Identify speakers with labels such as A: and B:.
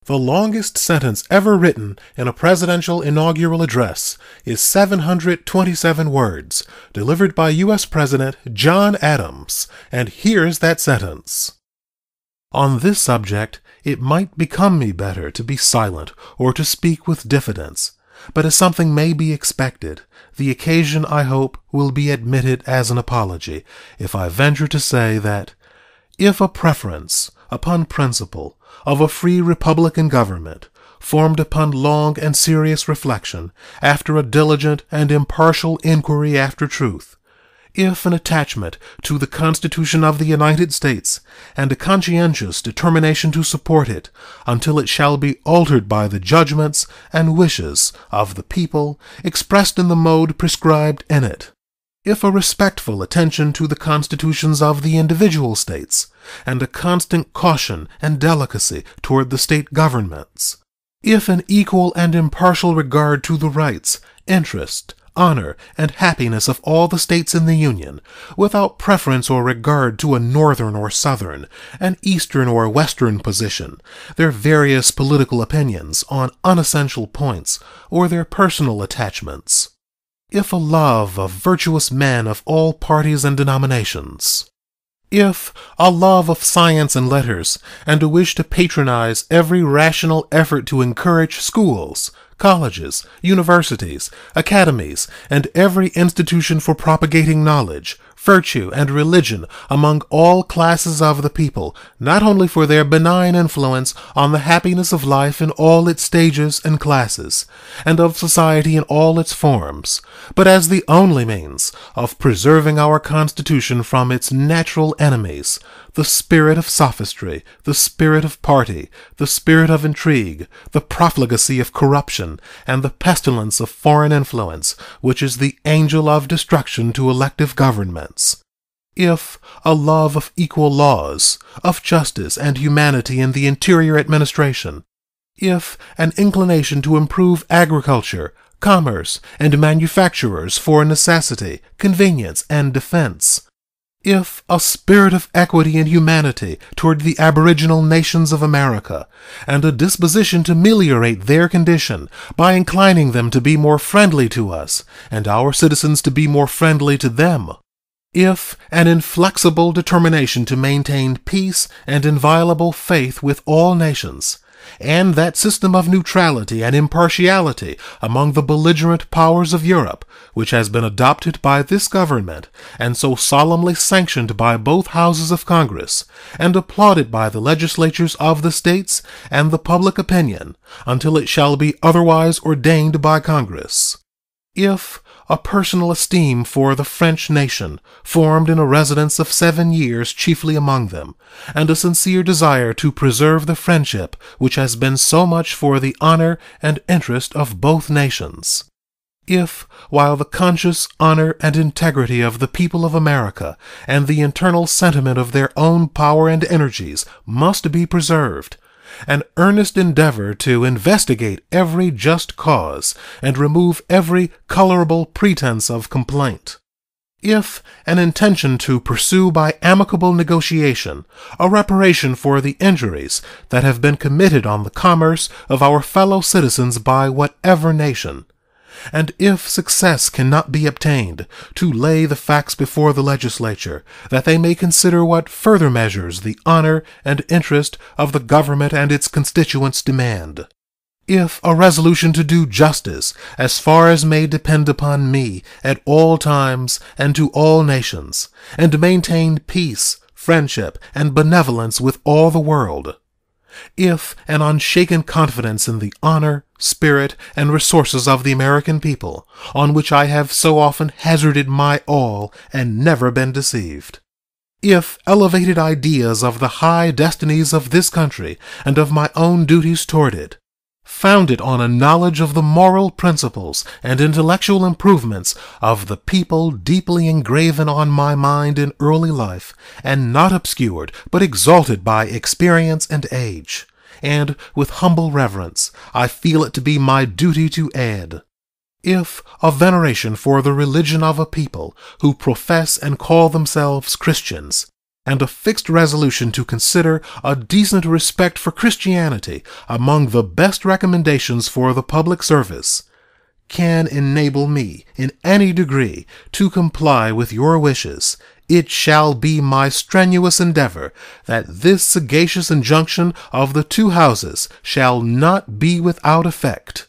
A: The longest sentence ever written in a presidential inaugural address is 727 words, delivered by U.S. President John Adams, and here's that sentence. On this subject, it might become me better to be silent or to speak with diffidence, but as something may be expected, the occasion, I hope, will be admitted as an apology, if I venture to say that, if a preference, upon principle, of a free republican government, formed upon long and serious reflection, after a diligent and impartial inquiry after truth, if an attachment to the Constitution of the United States, and a conscientious determination to support it, until it shall be altered by the judgments and wishes of the people, expressed in the mode prescribed in it, if a respectful attention to the constitutions of the individual states, and a constant caution and delicacy toward the state governments, if an equal and impartial regard to the rights, interest, honor, and happiness of all the states in the Union, without preference or regard to a northern or southern, an eastern or western position, their various political opinions on unessential points, or their personal attachments, if a love of virtuous men of all parties and denominations, if a love of science and letters, and a wish to patronize every rational effort to encourage schools, colleges, universities, academies, and every institution for propagating knowledge, virtue, and religion among all classes of the people, not only for their benign influence on the happiness of life in all its stages and classes, and of society in all its forms, but as the only means of preserving our Constitution from its natural enemies, the spirit of sophistry, the spirit of party, the spirit of intrigue, the profligacy of corruption, and the pestilence of foreign influence, which is the angel of destruction to elective governments. If a love of equal laws, of justice and humanity in the interior administration, if an inclination to improve agriculture, commerce, and manufacturers for necessity, convenience, and defense, if a spirit of equity and humanity toward the aboriginal nations of America, and a disposition to ameliorate their condition by inclining them to be more friendly to us, and our citizens to be more friendly to them, if an inflexible determination to maintain peace and inviolable faith with all nations, and that system of neutrality and impartiality among the belligerent powers of Europe, which has been adopted by this government, and so solemnly sanctioned by both houses of Congress, and applauded by the legislatures of the states and the public opinion, until it shall be otherwise ordained by Congress. If a personal esteem for the French nation, formed in a residence of 7 years chiefly among them, and a sincere desire to preserve the friendship which has been so much for the honor and interest of both nations. If, while the conscious honor and integrity of the people of America and the internal sentiment of their own power and energies must be preserved, an earnest endeavor to investigate every just cause and remove every colorable pretense of complaint, if an intention to pursue by amicable negotiation a reparation for the injuries that have been committed on the commerce of our fellow citizens by whatever nation, and if success cannot be obtained, to lay the facts before the Legislature, that they may consider what further measures the honor and interest of the government and its constituents demand. If a resolution to do justice, as far as may depend upon me, at all times and to all nations, and maintain peace, friendship, and benevolence with all the world, if an unshaken confidence in the honor, spirit, and resources of the American people, on which I have so often hazarded my all and never been deceived, if elevated ideas of the high destinies of this country and of my own duties toward it, founded on a knowledge of the moral principles and intellectual improvements of the people deeply engraven on my mind in early life, and not obscured but exalted by experience and age, and with humble reverence I feel it to be my duty to add, if a veneration for the religion of a people who profess and call themselves Christians, and a fixed resolution to consider a decent respect for Christianity among the best recommendations for the public service, can enable me in any degree to comply with your wishes, it shall be my strenuous endeavor that this sagacious injunction of the two houses shall not be without effect.